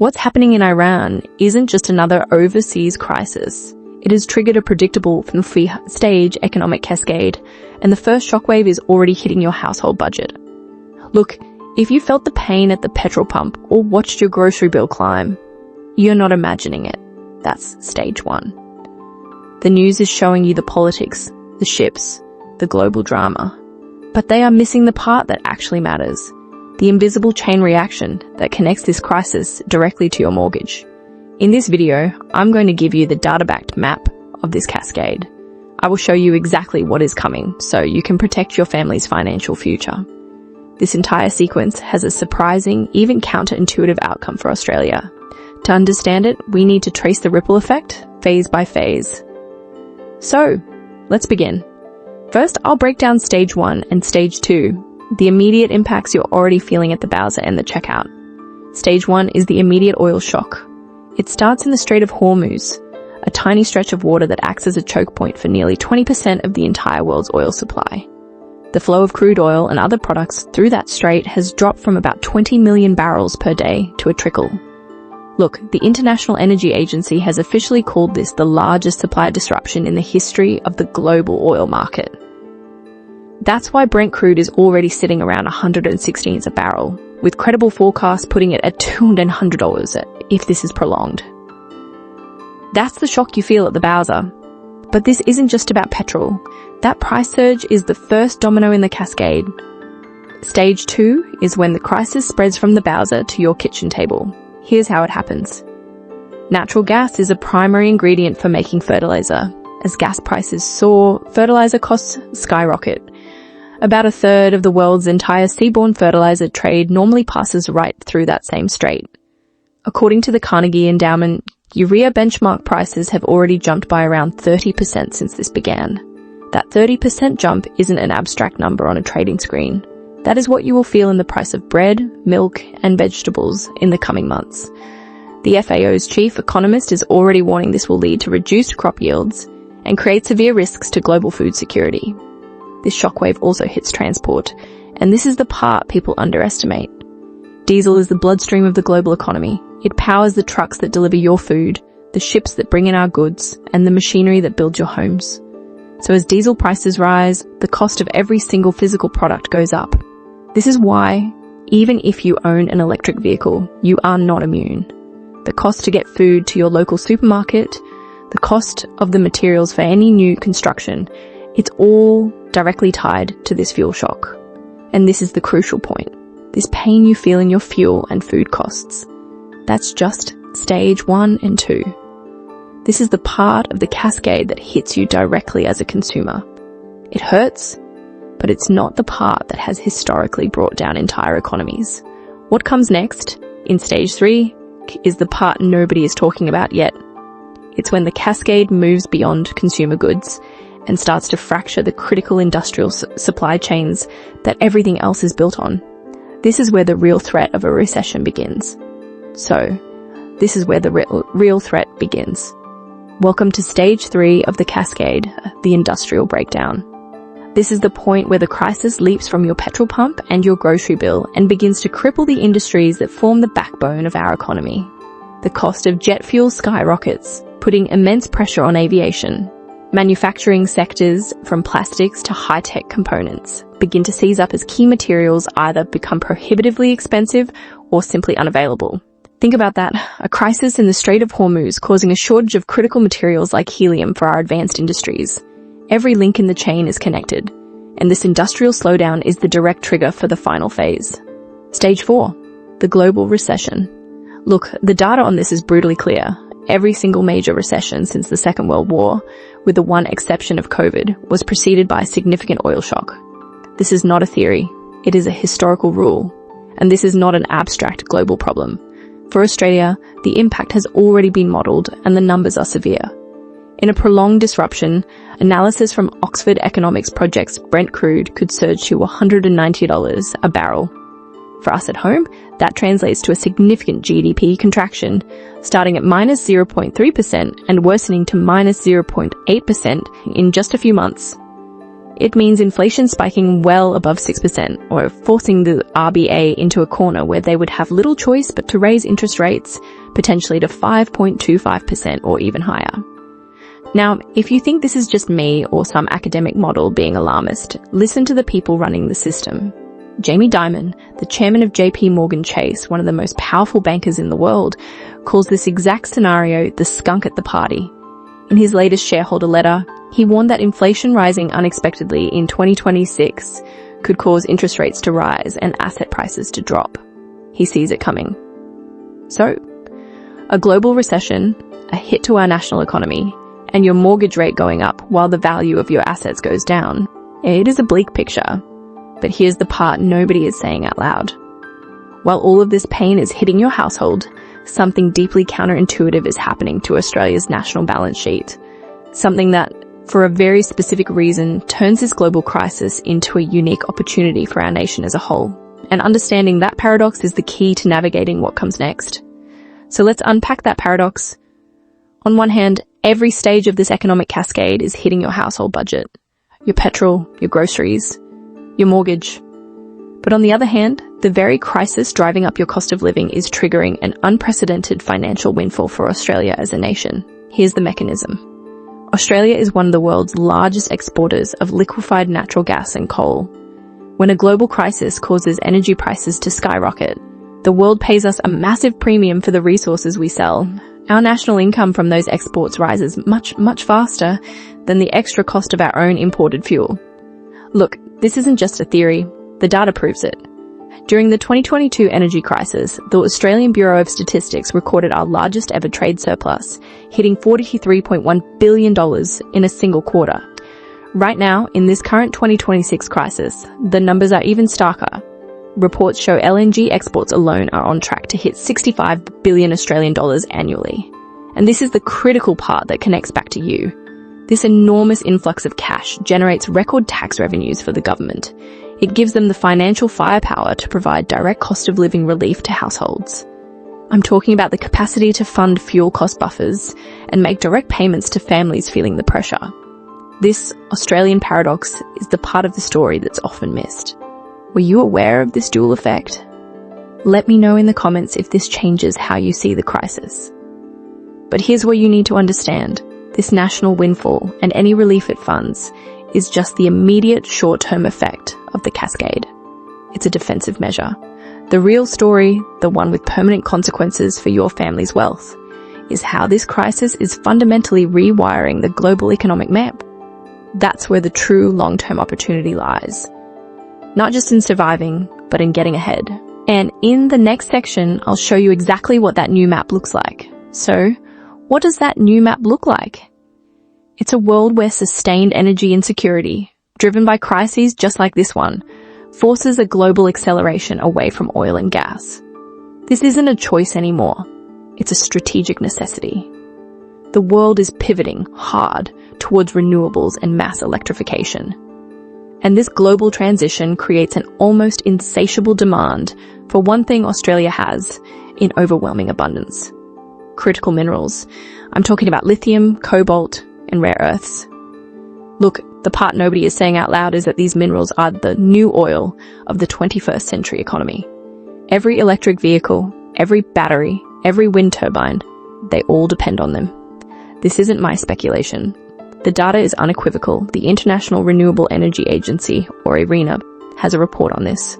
What's happening in Iran isn't just another overseas crisis. It has triggered a predictable three-stage economic cascade, and the first shockwave is already hitting your household budget. Look, if you felt the pain at the petrol pump or watched your grocery bill climb, you're not imagining it. That's stage one. The news is showing you the politics, the ships, the global drama. But they are missing the part that actually matters, the invisible chain reaction that connects this crisis directly to your mortgage. In this video, I'm going to give you the data-backed map of this cascade. I will show you exactly what is coming so you can protect your family's financial future. This entire sequence has a surprising, even counterintuitive outcome for Australia. To understand it, we need to trace the ripple effect, phase by phase. So, let's begin. First, I'll break down stage 1 and stage 2, the immediate impacts you're already feeling at the bowser and the checkout. Stage 1 is the immediate oil shock. It starts in the Strait of Hormuz, a tiny stretch of water that acts as a choke point for nearly 20% of the entire world's oil supply. The flow of crude oil and other products through that strait has dropped from about 20 million barrels per day to a trickle. Look, the International Energy Agency has officially called this the largest supply disruption in the history of the global oil market. That's why Brent crude is already sitting around $116 a barrel, with credible forecasts putting it at $200 if this is prolonged. That's the shock you feel at the bowser. But this isn't just about petrol. That price surge is the first domino in the cascade. Stage 2 is when the crisis spreads from the bowser to your kitchen table. Here's how it happens. Natural gas is a primary ingredient for making fertilizer. As gas prices soar, fertilizer costs skyrocket. About a third of the world's entire seaborne fertilizer trade normally passes right through that same strait. According to the Carnegie Endowment, urea benchmark prices have already jumped by around 30% since this began. That 30% jump isn't an abstract number on a trading screen. That is what you will feel in the price of bread, milk, and vegetables in the coming months. The FAO's chief economist is already warning this will lead to reduced crop yields and create severe risks to global food security. This shockwave also hits transport, and this is the part people underestimate. Diesel is the bloodstream of the global economy. It powers the trucks that deliver your food, the ships that bring in our goods, and the machinery that builds your homes. So as diesel prices rise, the cost of every single physical product goes up. This is why, even if you own an electric vehicle, you are not immune. The cost to get food to your local supermarket, the cost of the materials for any new construction, it's all directly tied to this fuel shock. And this is the crucial point. This pain you feel in your fuel and food costs. That's just stage 1 and 2. This is the part of the cascade that hits you directly as a consumer. It hurts, but it's not the part that has historically brought down entire economies. What comes next, in stage 3, is the part nobody is talking about yet. It's when the cascade moves beyond consumer goods and starts to fracture the critical industrial supply chains that everything else is built on. This is where the real threat of a recession begins. So, this is where the real threat begins. Welcome to stage 3 of the cascade, the industrial breakdown. This is the point where the crisis leaps from your petrol pump and your grocery bill and begins to cripple the industries that form the backbone of our economy. The cost of jet fuel skyrockets, putting immense pressure on aviation. Manufacturing sectors, from plastics to high-tech components, begin to seize up as key materials either become prohibitively expensive or simply unavailable. Think about that. A crisis in the Strait of Hormuz causing a shortage of critical materials like helium for our advanced industries. Every link in the chain is connected, and this industrial slowdown is the direct trigger for the final phase. Stage 4, the global recession. Look, the data on this is brutally clear. Every single major recession since the Second World War, with the one exception of COVID, was preceded by a significant oil shock. This is not a theory. It is a historical rule. And this is not an abstract global problem. For Australia, the impact has already been modelled and the numbers are severe. In a prolonged disruption, analysis from Oxford Economics projects Brent crude could surge to $190 a barrel. For us at home, that translates to a significant GDP contraction, starting at minus 0.3% and worsening to minus 0.8% in just a few months. It means inflation spiking well above 6%, or forcing the RBA into a corner where they would have little choice but to raise interest rates, potentially to 5.25% or even higher. Now, if you think this is just me or some academic model being alarmist, listen to the people running the system. Jamie Dimon, the chairman of JPMorgan Chase, one of the most powerful bankers in the world, calls this exact scenario the skunk at the party. In his latest shareholder letter, he warned that inflation rising unexpectedly in 2026 could cause interest rates to rise and asset prices to drop. He sees it coming. So, a global recession, a hit to our national economy, and your mortgage rate going up while the value of your assets goes down. It is a bleak picture. But here's the part nobody is saying out loud. While all of this pain is hitting your household, something deeply counterintuitive is happening to Australia's national balance sheet. Something that, for a very specific reason, turns this global crisis into a unique opportunity for our nation as a whole. And understanding that paradox is the key to navigating what comes next. So let's unpack that paradox. On one hand, every stage of this economic cascade is hitting your household budget. Your petrol, your groceries, your mortgage. But on the other hand, the very crisis driving up your cost of living is triggering an unprecedented financial windfall for Australia as a nation. Here's the mechanism. Australia is one of the world's largest exporters of liquefied natural gas and coal. When a global crisis causes energy prices to skyrocket, the world pays us a massive premium for the resources we sell. Our national income from those exports rises much, much faster than the extra cost of our own imported fuel. Look, this isn't just a theory. The data proves it. During the 2022 energy crisis, the Australian Bureau of Statistics recorded our largest ever trade surplus, hitting $43.1 billion in a single quarter. Right now, in this current 2026 crisis, the numbers are even starker. Reports show LNG exports alone are on track to hit 65 billion Australian dollars annually. And this is the critical part that connects back to you. This enormous influx of cash generates record tax revenues for the government. It gives them the financial firepower to provide direct cost of living relief to households. I'm talking about the capacity to fund fuel cost buffers and make direct payments to families feeling the pressure. This Australian paradox is the part of the story that's often missed. Were you aware of this dual effect? Let me know in the comments if this changes how you see the crisis. But here's what you need to understand. This national windfall and any relief it funds is just the immediate short-term effect of the cascade. It's a defensive measure. The real story, the one with permanent consequences for your family's wealth, is how this crisis is fundamentally rewiring the global economic map. That's where the true long-term opportunity lies. Not just in surviving, but in getting ahead. And in the next section, I'll show you exactly what that new map looks like. So, what does that new map look like? It's a world where sustained energy insecurity, driven by crises just like this one, forces a global acceleration away from oil and gas. This isn't a choice anymore. It's a strategic necessity. The world is pivoting hard towards renewables and mass electrification. And this global transition creates an almost insatiable demand for one thing Australia has in overwhelming abundance. Critical minerals. I'm talking about lithium, cobalt, and rare earths. Look, the part nobody is saying out loud is that these minerals are the new oil of the 21st century economy. Every electric vehicle, every battery, every wind turbine, they all depend on them. This isn't my speculation. The data is unequivocal. The International Renewable Energy Agency, or IRENA, has a report on this.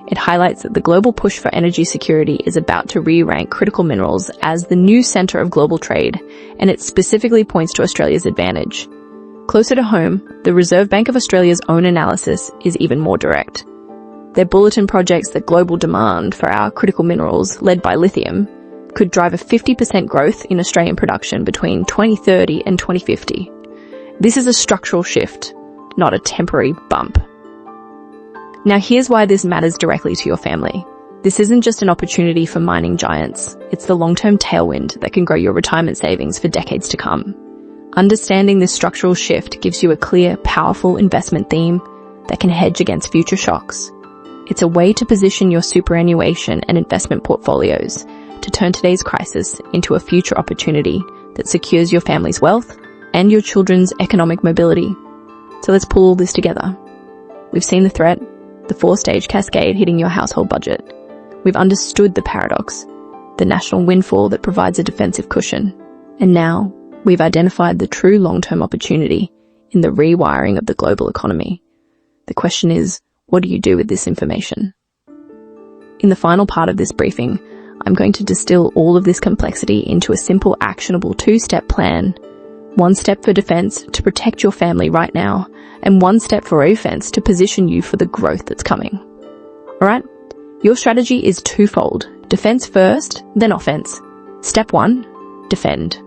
It highlights that the global push for energy security is about to re-rank critical minerals as the new center of global trade, and it specifically points to Australia's advantage. Closer to home, the Reserve Bank of Australia's own analysis is even more direct. Their bulletin projects that global demand for our critical minerals, led by lithium, could drive a 50% growth in Australian production between 2030 and 2050. This is a structural shift, not a temporary bump. Now here's why this matters directly to your family. This isn't just an opportunity for mining giants. It's the long-term tailwind that can grow your retirement savings for decades to come. Understanding this structural shift gives you a clear, powerful investment theme that can hedge against future shocks. It's a way to position your superannuation and investment portfolios to turn today's crisis into a future opportunity that secures your family's wealth and your children's economic mobility. So let's pull all this together. We've seen the threat, the 4-stage cascade hitting your household budget. We've understood the paradox, the national windfall that provides a defensive cushion. And now, we've identified the true long-term opportunity in the rewiring of the global economy. The question is, what do you do with this information? In the final part of this briefing, I'm going to distill all of this complexity into a simple, actionable 2-step plan. 1 step for defense to protect your family right now, and 1 step for offense to position you for the growth that's coming. Alright? Your strategy is twofold. Defense first, then offense. Step 1, defend.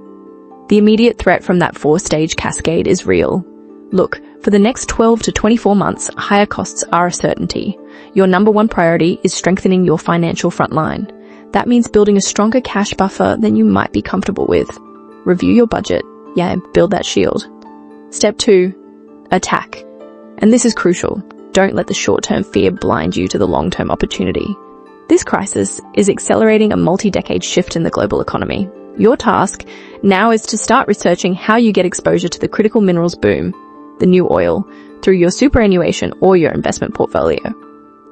The immediate threat from that 4-stage cascade is real. Look, for the next 12 to 24 months, higher costs are a certainty. Your number 1 priority is strengthening your financial front line. That means building a stronger cash buffer than you might be comfortable with. Review your budget. Yeah, build that shield. Step 2, attack. And this is crucial. Don't let the short-term fear blind you to the long-term opportunity. This crisis is accelerating a multi-decade shift in the global economy. Your task now is to start researching how you get exposure to the critical minerals boom, the new oil, through your superannuation or your investment portfolio.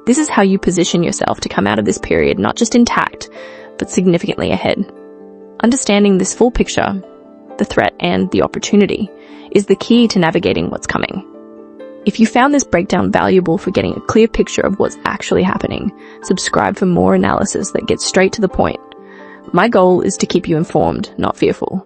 This is how you position yourself to come out of this period not just intact, but significantly ahead. Understanding this full picture, the threat and the opportunity, is the key to navigating what's coming. If you found this breakdown valuable for getting a clear picture of what's actually happening, subscribe for more analysis that gets straight to the point. My goal is to keep you informed, not fearful.